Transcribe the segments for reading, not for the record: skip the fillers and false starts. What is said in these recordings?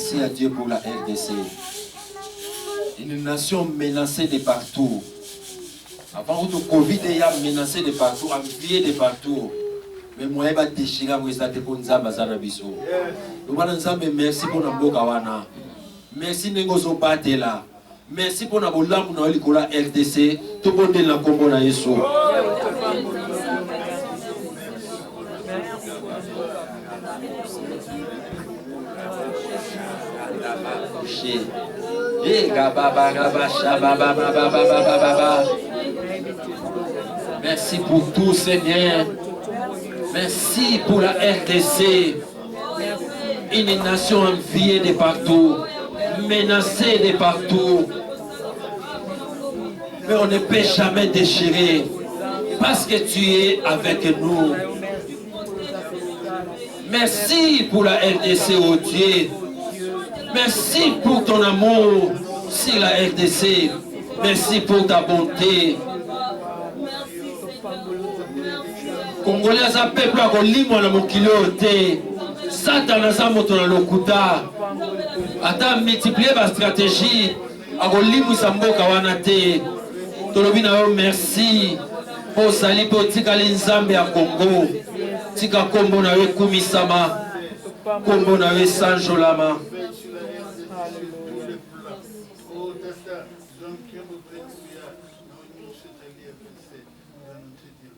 Merci à Dieu pour la RDC. Une nation menacée de partout. Avant que le Covid ait menacé de partout, envié de partout. Mais moi, je vais déchirer mon état pour nous amener. Merci pour nous wana. Merci pour nous battre là. Merci pour nous boulamu na olikola RDC. Tout le monde est là comme on a Yesu. Merci pour tout, Seigneur. Merci pour la RDC. Une nation enviée de partout, menacée de partout. Mais on ne peut jamais déchirer parce que tu es avec nous. Merci pour la RDC, oh Dieu. Merci pour ton amour sur la RDC. Merci pour ta bonté. Congolais a peuple a kolimwa na mokili ote. Satan aza moto na lokuta. Ata multiplier ba stratégie a kolimwisa mboka wana te. Tolobi na yo merci. Po sali po tikali nzambe ya Congo. Tika kombo na yo kumisama. Kombo na yo sanjolama.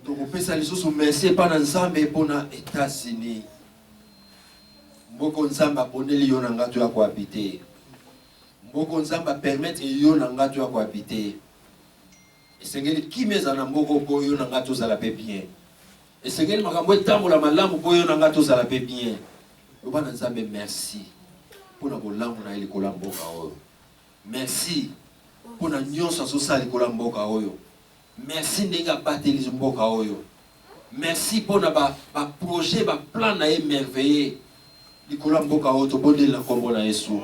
Donc on peut saluer sous merci pendant Nzambe pour les États-Unis. Mboko Nzamba poneli yo nanga tu ya cohabiter. Mboko Nzamba permettre yo nanga tu ya cohabiter. Et sengeli kimeza na mboko po yo nanga tu za la pe bien. Et sengeli makambo etambola malamu po yo nanga tu za la pe bien. Bana Nzambe merci pour na bolamu na elikola mboka oyo. Merci pour na nyonso so sali kola mboka oyo. Merci Nenga Bateli Mboka Oyo. Merci pour ba projet, ba plan na émerveillé. Nicolas Mboka Oyo to bonne la kombo na Yesu.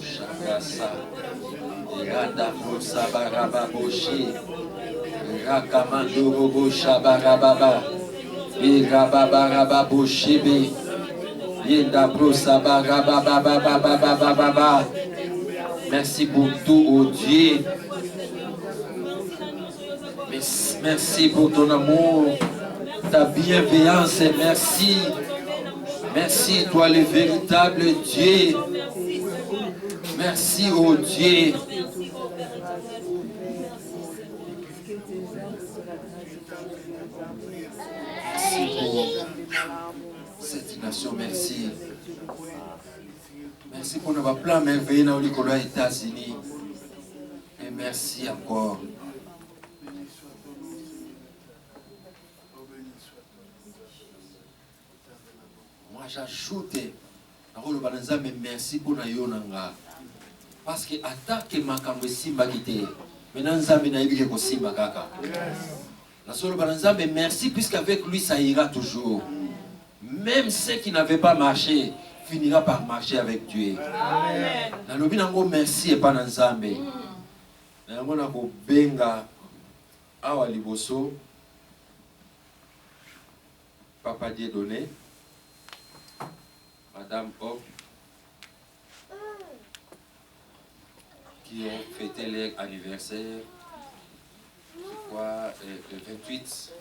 Shakasa. Rada Sabaraba Boshi. Rakamando Robo Shabarababa. Irababaraba Boshibi. Yenda Bro Sabarababa. Merci pour tout, oh Dieu. Merci pour ton amour, ta bienveillance. Merci. Merci, toi le véritable Dieu. Merci, oh Dieu. Merci pour cette nation. Merci. Merci pour nos plans merveilleux dans les États-Unis. Et merci encore. Moi j'ajoute, merci pour nos yonanga. Parce que attaque makambo simba kite. Maintenant Nzambe na yebi ko simba kaka. Na solo banzambe merci puisqu'avec lui ça ira toujours. Même ceux qui n'avaient pas marché finira par marcher avec Dieu. Amen. Nalobi nango merci et pas Nzambe. Nango na ko benga awa liboso Papa Dieudonné, Madame Hope, qui ont fêté leur anniversaire, je crois, le 28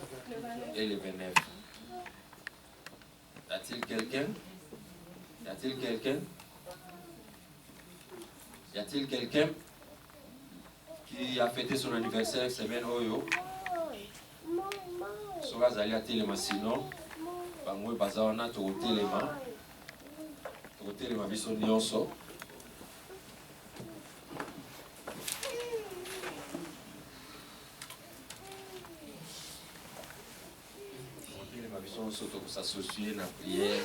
et le 29. Y a-t-il quelqu'un? Y a-t-il quelqu'un? Y a-t-il quelqu'un qui a fêté son anniversaire semaine Oyo? Sora Zali a téléma sinon, Bangwe Bazawana to téléma biso nyonso. Nous sommes associés à la prière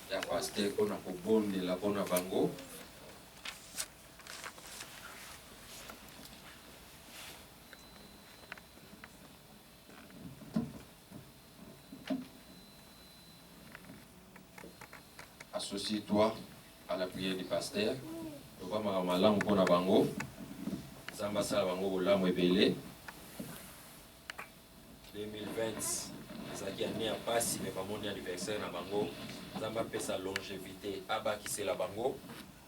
et à la pasteur qu'on a pour bonne de la bonne bango. Associe-toi à la prière du pasteur. On va malamou pour la bango. Zamba sa bango la mwebele. 2020. bazaki ane ya pasi me bamoni anniversaire na bango nzambe apesa longévité abakisela bango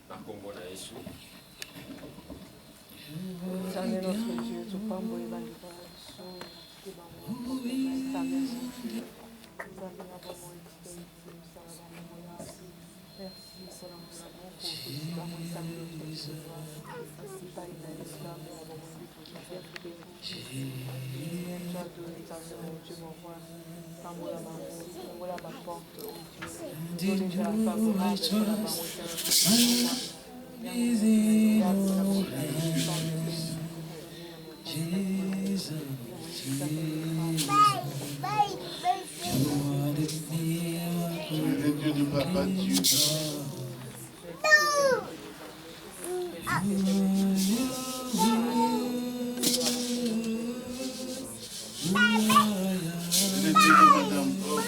na kombo na Yesu. Éternel notre Dieu, tout pambo et baliba, son, qui va mon éternel mon Dieu, nous avons vraiment extérieur, ça va vraiment merci. Merci pour l'amour pour tout ce qui va mon éternel notre Dieu. Merci par une esclave, mais la bonne vie pour tout faire, tout bénéficier. Toi, éternel mon Dieu, mon roi, pambo la bango, pambo la porte, oh Dieu. Nous déjà favorable, c'est la bango, c'est la bango. Jesus, tu es le Dieu de Papa Dieu. Le Dieu de Madame Paul.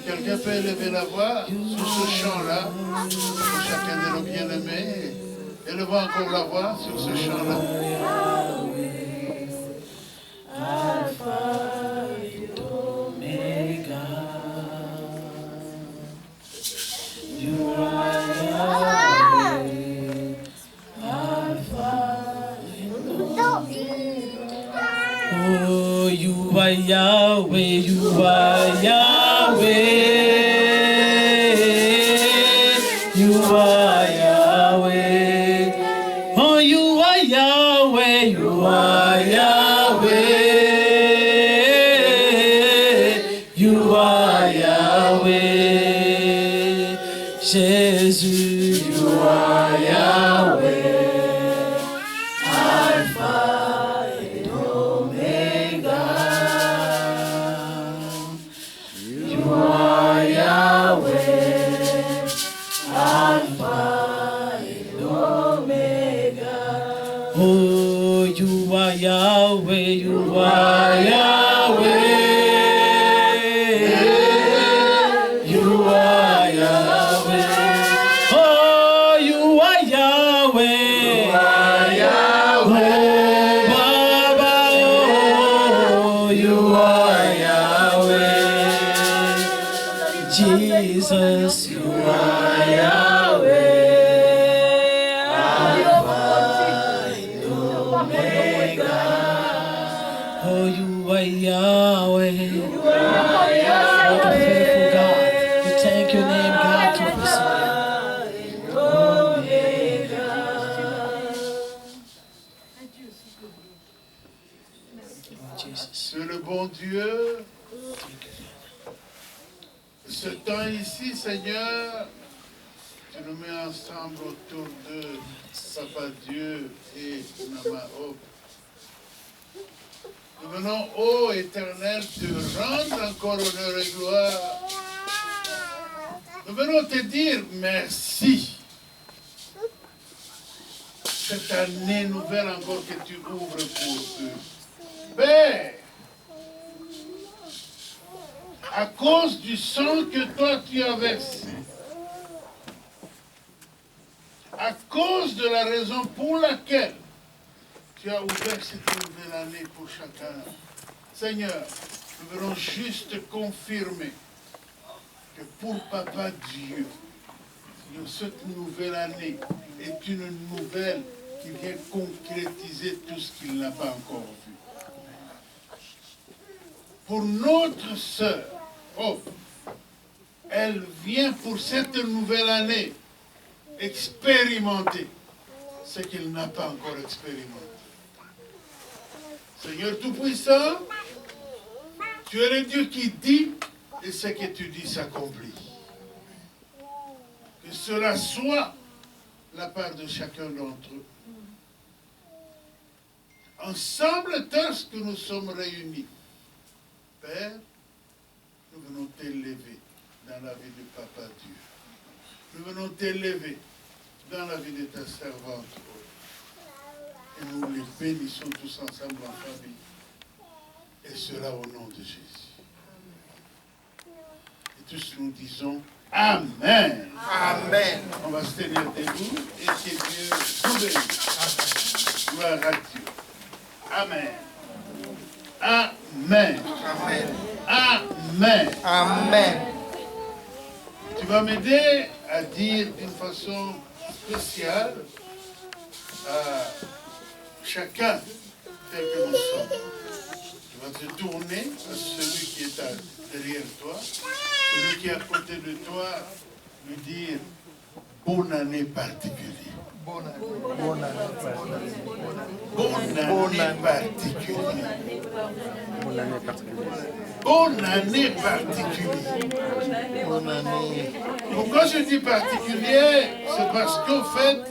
Quelqu'un peut élever la voix sur ce chant-là, pour chacun de nos bien-aimés. Élevons encore la voix sur ce chant-là. Alpha et Omega, you are Yahweh. Alpha and Omega. Oh, you are Yahweh, you are Yahweh. You are Yahweh. Oh, you are Yahweh. You are Yahweh. You are Yahweh. Jésus, you are Yahweh. Alpha et Omega. You are Yahweh. Alpha and Omega. Oh, you are Yahweh, you are Yahweh. You are Yahweh. Oh, you are Yahweh. You are Yahweh. Oh, Baba, oh, you are Yahweh. Jesus, you are Yahweh. Alpha and Omega. Oh, you are Yahweh. You are Yahweh. What a faithful God. We thank your name, God, to receive. Omega. Jesus. C'est le bon Dieu. Ce temps ici, Seigneur, tu nous mets ensemble autour de Papa Dieu et Maman Hope. Nous venons, ô Éternel, te rendre encore honneur et gloire. Nous venons te dire merci. Cette année nouvelle encore que tu ouvres pour eux. Père, à cause du sang que toi tu as versé, à cause de la raison pour laquelle tu as ouvert cette nouvelle année pour chacun. Seigneur, nous voulons juste confirmer que pour Papa Dieu, cette nouvelle année est une nouvelle qui vient concrétiser tout ce qu'il n'a pas encore vu. Pour notre sœur, elle vient pour cette nouvelle année expérimenter ce qu'il n'a pas encore expérimenté. Seigneur Tout-Puissant, tu es le Dieu qui dit et ce que tu dis s'accomplit. Que cela soit la part de chacun d'entre eux. Ensemble, tous que nous sommes réunis, Père, nous venons t'élever dans la vie de Papa Dieu. Nous venons t'élever dans la vie de ta servante. Et nous les bénissons tous ensemble en famille. Et cela au nom de Jésus. Et tous nous disons Amen. Amen. On va se tenir debout et que Dieu vous bénisse. Gloire à Dieu. Amen. Amen. Amen. Amen. Tu vas m'aider à dire d'une façon spéciale à chacun tel que nous sommes. Tu vas te tourner à celui qui est derrière toi, celui qui est à côté de toi, lui dire bonne année particulière. Bonne année. Bonne année particulière. Bonne année particulière. Bonne année. Pourquoi je dis particulier? C'est parce qu'en fait,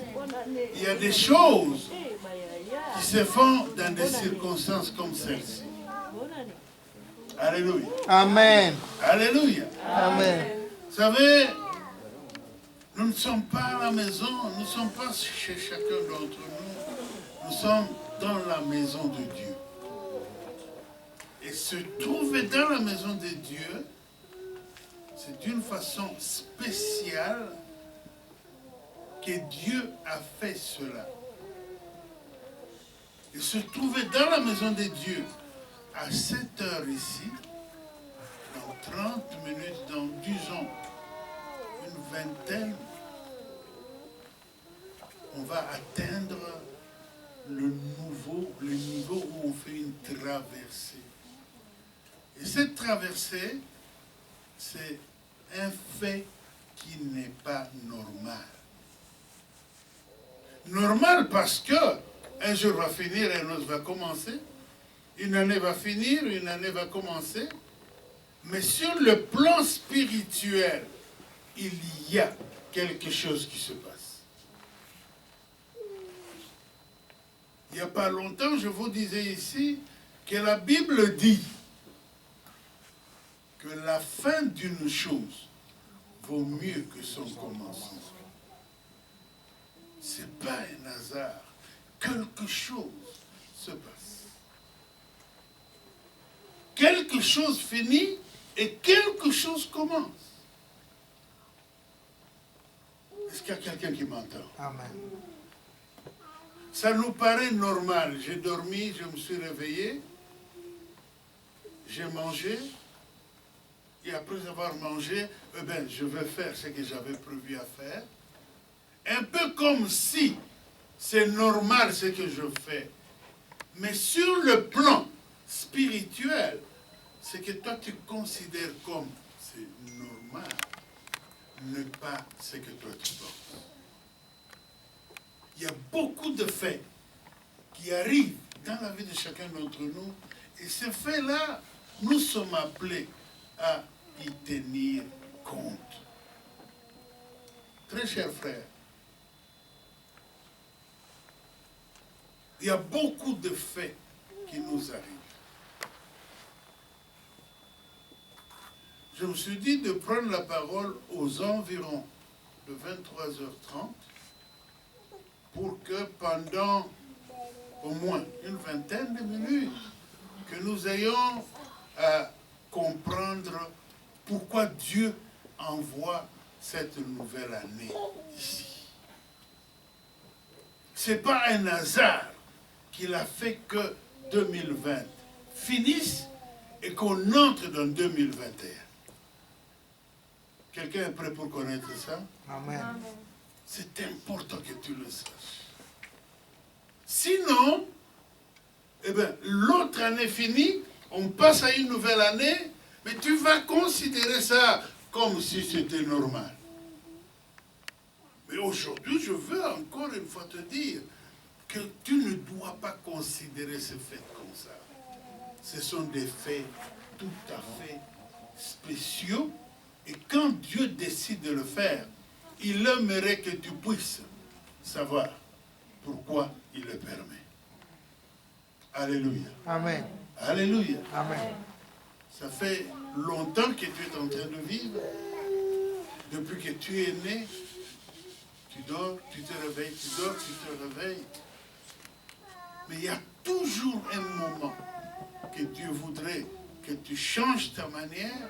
il y a des choses qui se font dans des circonstances comme celle-ci. Alléluia. Amen. Alléluia. Amen. Vous savez, nous ne sommes pas à la maison, nous ne sommes pas chez chacun d'entre nous. Nous sommes dans la maison de Dieu. Et se trouver dans la maison de Dieu, c'est une façon spéciale que Dieu a fait cela. Et se trouver dans la maison de Dieu à 7 heures ici, dans 30 minutes, dans, disons, une vingtaine, on va atteindre le niveau où on fait une traversée. Et cette traversée, c'est un fait qui n'est pas normal. Normal parce que un jour va finir et un autre va commencer. Une année va finir, une année va commencer. Mais sur le plan spirituel, il y a quelque chose qui se passe. Il n'y a pas longtemps, je vous disais ici que la Bible dit que la fin d'une chose vaut mieux que son commencement. Ce n'est pas un hasard. Quelque chose se passe. Quelque chose finit et quelque chose commence. Est-ce qu'il y a quelqu'un qui m'entend? Amen. Ça nous paraît normal. J'ai dormi, je me suis réveillé, j'ai mangé, et après avoir mangé, je vais faire ce que j'avais prévu à faire. Un peu comme si c'est normal ce que je fais. Mais sur le plan spirituel, ce que toi tu considères comme c'est normal n'est pas ce que toi tu penses. Il y a beaucoup de faits qui arrivent dans la vie de chacun d'entre nous. Et ces faits-là, nous sommes appelés à y tenir compte. Très chers frères, il y a beaucoup de faits qui nous arrivent. Je me suis dit de prendre la parole aux environs de 23h30 pour que pendant au moins une vingtaine de minutes, que nous ayons à comprendre pourquoi Dieu envoie cette nouvelle année ici. Ce n'est pas un hasard qu'il a fait que 2020 finisse et qu'on entre dans 2021. Quelqu'un est prêt pour connaître ça? Amen. C'est important que tu le saches. Sinon, l'autre année finie, on passe à une nouvelle année, mais tu vas considérer ça comme si c'était normal. Mais aujourd'hui, je veux encore une fois te dire que tu ne dois pas considérer ces faits comme ça. Ce sont des faits tout à fait spéciaux. Et quand Dieu décide de le faire, il aimerait que tu puisses savoir pourquoi il le permet. Alléluia. Amen. Alléluia. Amen. Ça fait longtemps que tu es en train de vivre. Depuis que tu es né, tu dors, tu te réveilles, tu dors, tu te réveilles. Mais il y a toujours un moment que Dieu voudrait que tu changes ta manière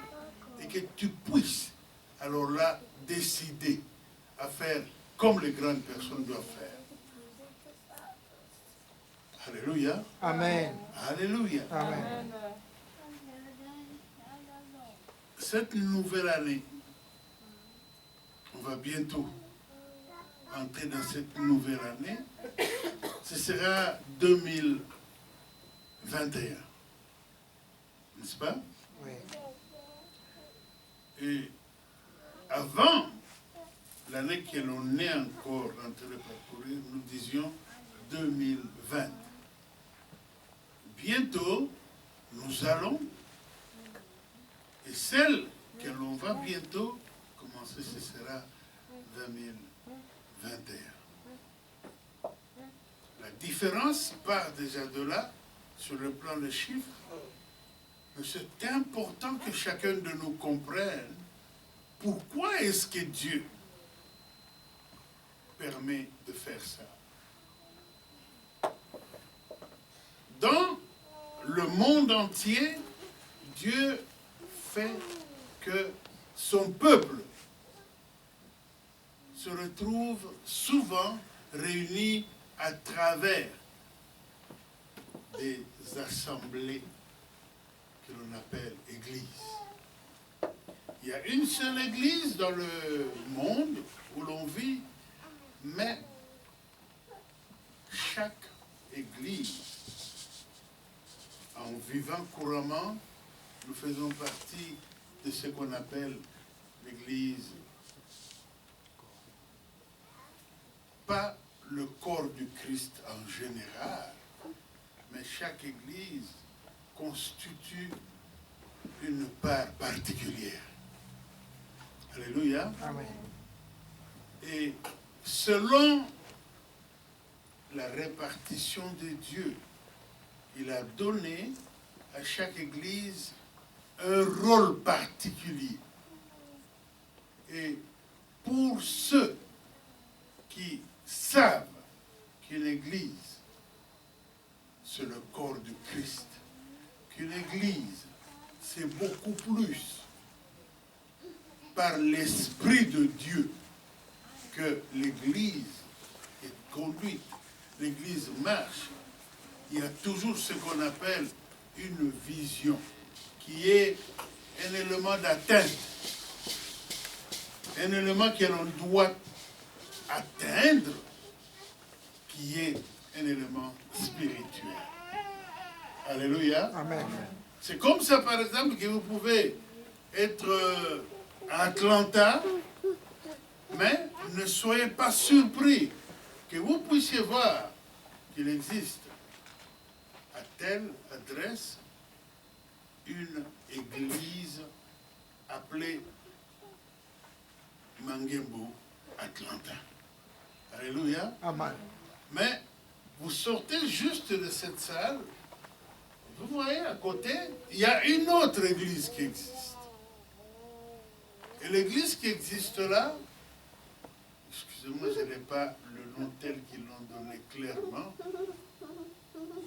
et que tu puisses alors là décider à faire comme les grandes personnes doivent faire. Alléluia. Amen. Alléluia. Amen. Cette nouvelle année, on va bientôt entrer dans cette nouvelle année. Ce sera 2021. N'est-ce pas? Oui. Et avant l'année que l'on est encore en train de parcourir, nous disions 2020. Bientôt, nous allons, et celle que l'on va bientôt commencer, ce sera 2021. La différence part déjà de là, sur le plan des chiffres, mais c'est important que chacun de nous comprenne pourquoi est-ce que Dieu permet de faire ça. Dans le monde entier, Dieu fait que son peuple se retrouve souvent réuni à travers des assemblées que l'on appelle églises. Il y a une seule église dans le monde où l'on vit, mais chaque église, en vivant couramment, nous faisons partie de ce qu'on appelle l'église. Pas le corps du Christ en général, mais chaque église constitue une part particulière. Alléluia. Amen. Et selon la répartition de Dieu, il a donné à chaque église un rôle particulier. Et pour ceux qui savent qu'une église, c'est le corps du Christ, qu'une église, c'est beaucoup plus par l'Esprit de Dieu que l'église est conduite, l'église marche, il y a toujours ce qu'on appelle une vision, qui est un élément d'atteinte, un élément que l'on doit atteindre, qui est un élément spirituel. Alléluia. Amen. C'est comme ça, par exemple, que vous pouvez être à Atlanta, mais ne soyez pas surpris que vous puissiez voir qu'il existe à telle adresse une église appelée Mangembo, Atlanta. Alléluia. Amen. Mais vous sortez juste de cette salle, vous voyez à côté, il y a une autre église qui existe. Et l'église qui existe là, excusez-moi, je n'ai pas le nom tel qu'ils l'ont donné clairement,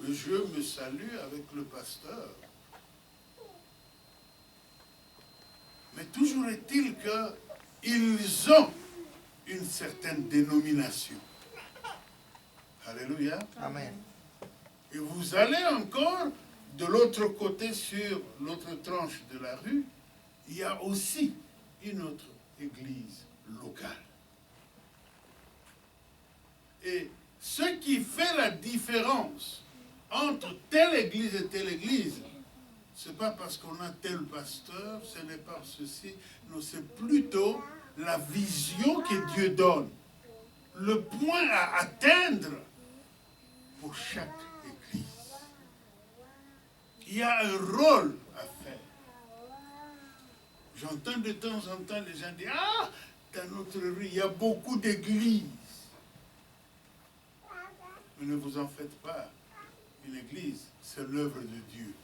mais je me salue avec le pasteur. Mais toujours est-il qu'ils ont une certaine dénomination. Alléluia. Amen. Et vous allez encore de l'autre côté, sur l'autre tranche de la rue, il y a aussi une autre église locale. Et ce qui fait la différence entre telle église et telle église, ce n'est pas parce qu'on a tel pasteur, ce n'est pas ceci, non, c'est plutôt la vision que Dieu donne, le point à atteindre pour chaque église. Il y a un rôle à faire. J'entends de temps en temps les gens dire, ah, dans notre rue, il y a beaucoup d'églises. Mais ne vous en faites pas. Une église, c'est l'œuvre de Dieu.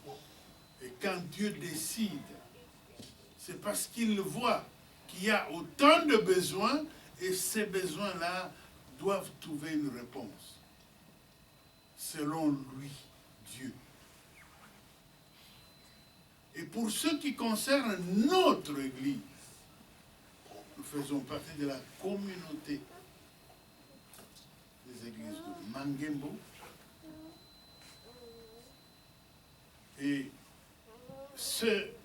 Et quand Dieu décide, c'est parce qu'il voit qu'il y a autant de besoins et ces besoins-là doivent trouver une réponse. Selon lui, Dieu. Et pour ce qui concerne notre église, nous faisons partie de la communauté des églises de Mangembo. cette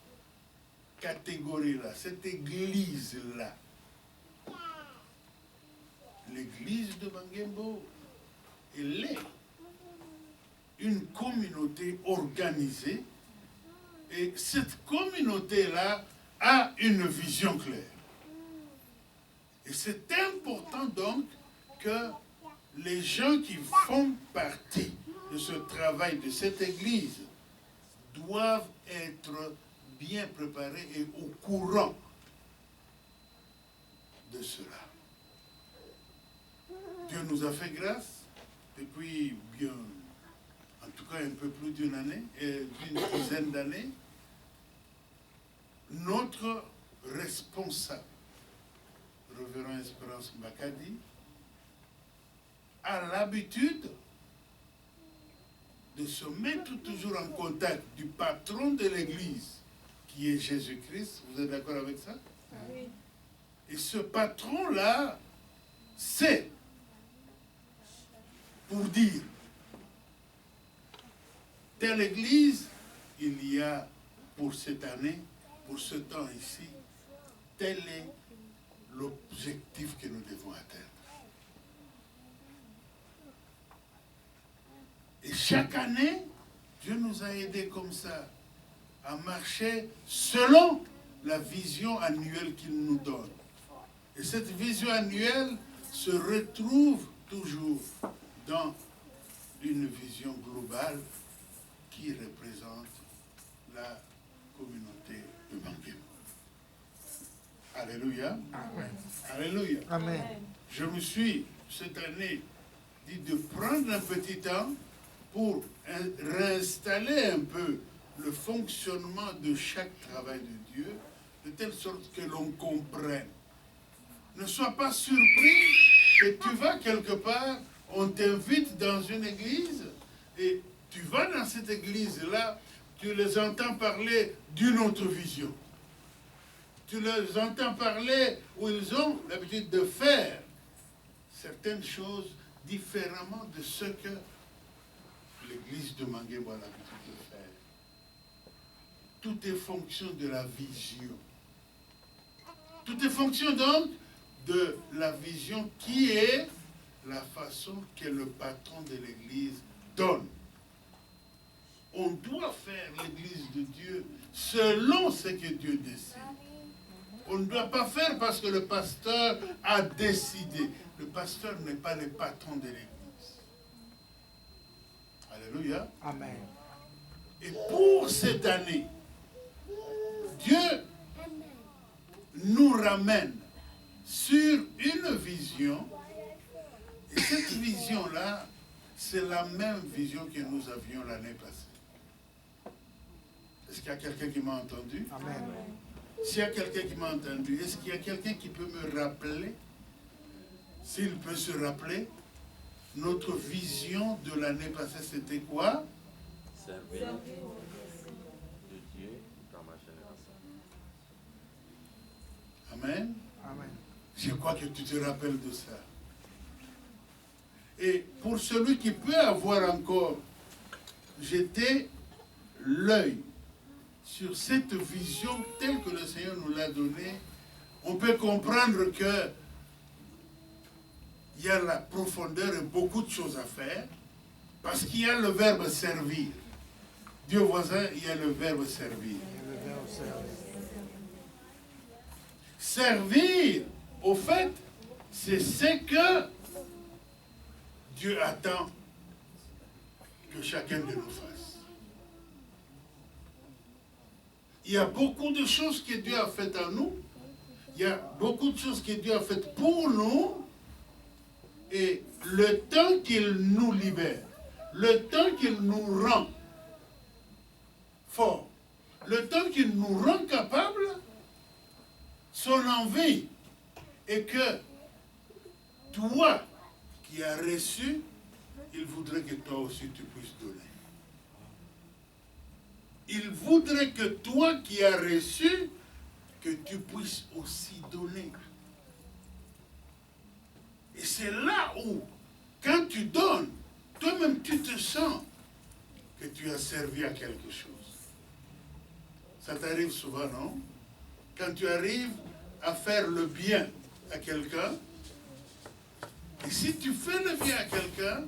catégorie-là, cette église-là, l'église de Mangembo, elle est une communauté organisée et cette communauté-là a une vision claire. Et c'est important donc que les gens qui font partie de ce travail de cette église doivent être bien préparés et au courant de cela. Dieu nous a fait grâce depuis bien, en tout cas un peu plus d'une année, d'une dizaine d'années. Notre responsable, Révérend Espérance Makadi, a l'habitude de se mettre toujours en contact du patron de l'Église, qui est Jésus-Christ. Vous êtes d'accord avec ça? Oui. Et ce patron-là sait, pour dire, telle Église, il y a pour cette année, pour ce temps ici, tel est l'objectif que nous devons atteindre. Et chaque année, Dieu nous a aidés comme ça à marcher selon la vision annuelle qu'il nous donne. Et cette vision annuelle se retrouve toujours dans une vision globale qui représente la communauté de Mangembo. Alléluia. Amen. Alléluia. Amen. Je me suis, cette année, dit de prendre un petit temps pour réinstaller un peu le fonctionnement de chaque travail de Dieu, de telle sorte que l'on comprenne. Ne sois pas surpris que tu vas quelque part, on t'invite dans une église, et tu vas dans cette église-là, tu les entends parler d'une autre vision. Tu les entends parler où ils ont l'habitude de faire certaines choses différemment de ce que l'église de Mangembo a l'habitude de faire. Tout est fonction de la vision. Tout est fonction donc de la vision qui est la façon que le patron de l'église donne. On doit faire l'église de Dieu selon ce que Dieu décide. On ne doit pas faire parce que le pasteur a décidé. Le pasteur n'est pas le patron de l'église. Alléluia. Amen. Et pour cette année, Dieu nous ramène sur une vision. Et cette vision-là, c'est la même vision que nous avions l'année passée. Est-ce qu'il y a quelqu'un qui m'a entendu? Amen. S'il y a quelqu'un qui m'a entendu, est-ce qu'il y a quelqu'un qui peut me rappeler, s'il peut se rappeler, notre vision de l'année passée, c'était quoi? Servir de Dieu dans ma génération. Amen. Amen. Je crois que tu te rappelles de ça. Et pour celui qui peut avoir encore jeté l'œil sur cette vision telle que le Seigneur nous l'a donnée, on peut comprendre que il y a la profondeur et beaucoup de choses à faire, parce qu'il y a le verbe servir. Dieu voisin, il y a le verbe servir. Servir, au fait, c'est ce que Dieu attend que chacun de nous fasse. Il y a beaucoup de choses que Dieu a faites en nous. Il y a beaucoup de choses que Dieu a faites pour nous. Et le temps qu'il nous libère, le temps qu'il nous rend fort, le temps qu'il nous rend capable, son envie est que toi qui as reçu, il voudrait que toi aussi tu puisses donner. Il voudrait que toi qui as reçu, que tu puisses aussi donner. Et c'est là où, quand tu donnes, toi-même tu te sens que tu as servi à quelque chose. Ça t'arrive souvent, non? Quand tu arrives à faire le bien à quelqu'un, et si tu fais le bien à quelqu'un,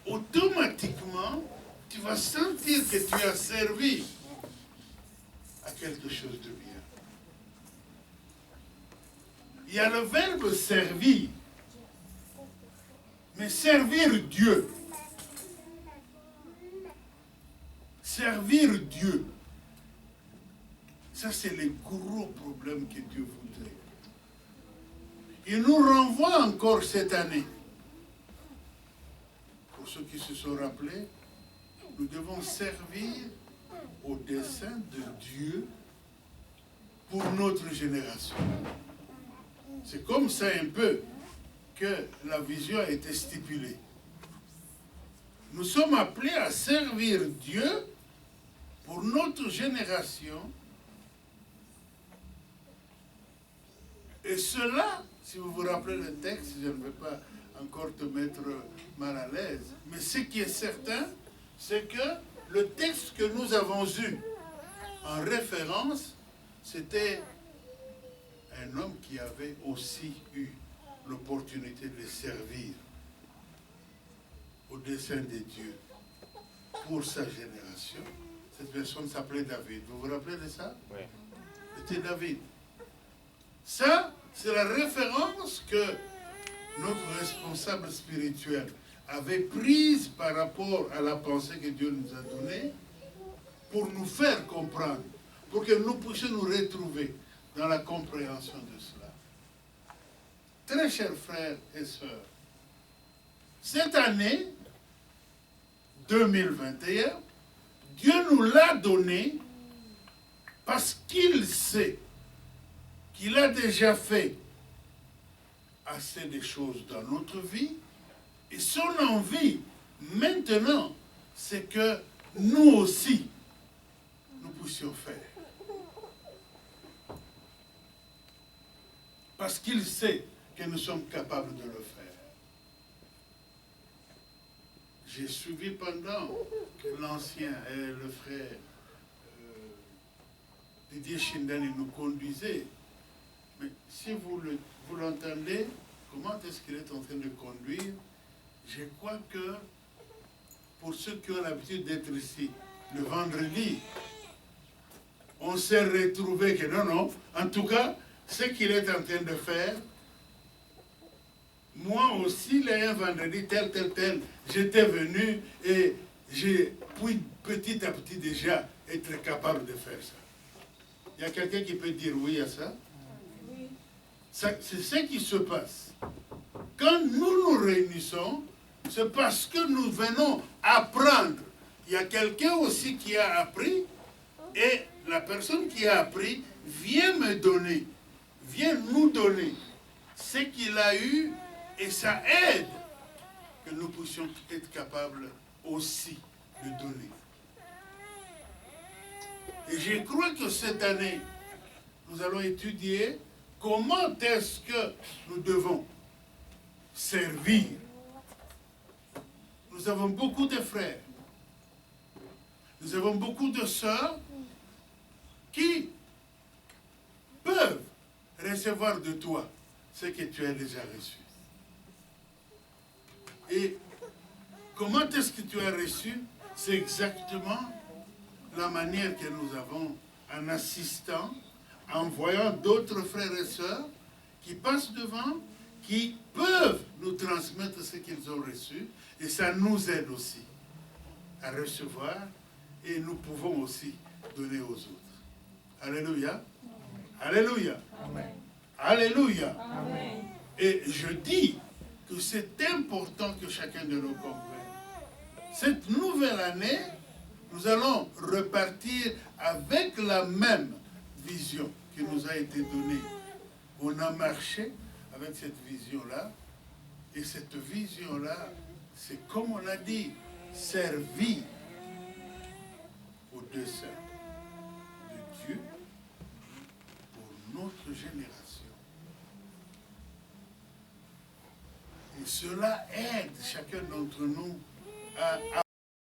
automatiquement, tu vas sentir que tu as servi à quelque chose de bien. Il y a le verbe servir, mais servir Dieu. Servir Dieu. Ça, c'est le gros problème que Dieu voudrait. Il nous renvoie encore cette année. Pour ceux qui se sont rappelés, nous devons servir au dessein de Dieu pour notre génération. C'est comme ça un peu que la vision a été stipulée. Nous sommes appelés à servir Dieu pour notre génération. Et cela, si vous vous rappelez le texte, je ne vais pas encore te mettre mal à l'aise, mais ce qui est certain, c'est que le texte que nous avons eu en référence, c'était un homme qui avait aussi eu l'opportunité de servir au dessein de Dieu pour sa génération. Cette personne s'appelait David. Vous vous rappelez de ça? Oui. C'était David. Ça, c'est la référence que notre responsable spirituel avait prise par rapport à la pensée que Dieu nous a donnée pour nous faire comprendre, pour que nous puissions nous retrouver dans la compréhension de cela. Très chers frères et sœurs, cette année 2021, Dieu nous l'a donné parce qu'il sait qu'il a déjà fait assez de choses dans notre vie et son envie maintenant, c'est que nous aussi, nous puissions faire. Parce qu'il sait que nous sommes capables de le faire. J'ai suivi pendant que l'ancien et le frère Didier Chindani nous conduisaient. Mais si vous l'entendez, comment est-ce qu'il est en train de conduire? Je crois que pour ceux qui ont l'habitude d'être ici, le vendredi, on s'est retrouvé que non, en tout cas, ce qu'il est en train de faire, moi aussi, un vendredi, tel, j'étais venu et j'ai pu petit à petit déjà être capable de faire ça. Il y a quelqu'un qui peut dire oui à ça? Oui. C'est ce qui se passe. Quand nous nous réunissons, c'est parce que nous venons apprendre. Il y a quelqu'un aussi qui a appris et la personne qui a appris vient me donner, vient nous donner ce qu'il a eu et ça aide que nous puissions être capables aussi de donner. Et je crois que cette année, nous allons étudier comment est-ce que nous devons servir. Nous avons beaucoup de frères, nous avons beaucoup de sœurs qui peuvent recevoir de toi ce que tu as déjà reçu. Et comment est-ce que tu as reçu? C'est exactement la manière que nous avons en assistant, en voyant d'autres frères et sœurs qui passent devant, qui peuvent nous transmettre ce qu'ils ont reçu, et ça nous aide aussi à recevoir, et nous pouvons aussi donner aux autres. Alléluia. Alléluia. Amen. Alléluia. Amen. Et je dis que c'est important que chacun de nous comprenne. Cette nouvelle année, nous allons repartir avec la même vision qui nous a été donnée. On a marché avec cette vision-là, et cette vision-là, c'est comme on a dit, servir au dessein de Dieu pour notre génération. Et cela aide chacun d'entre nous à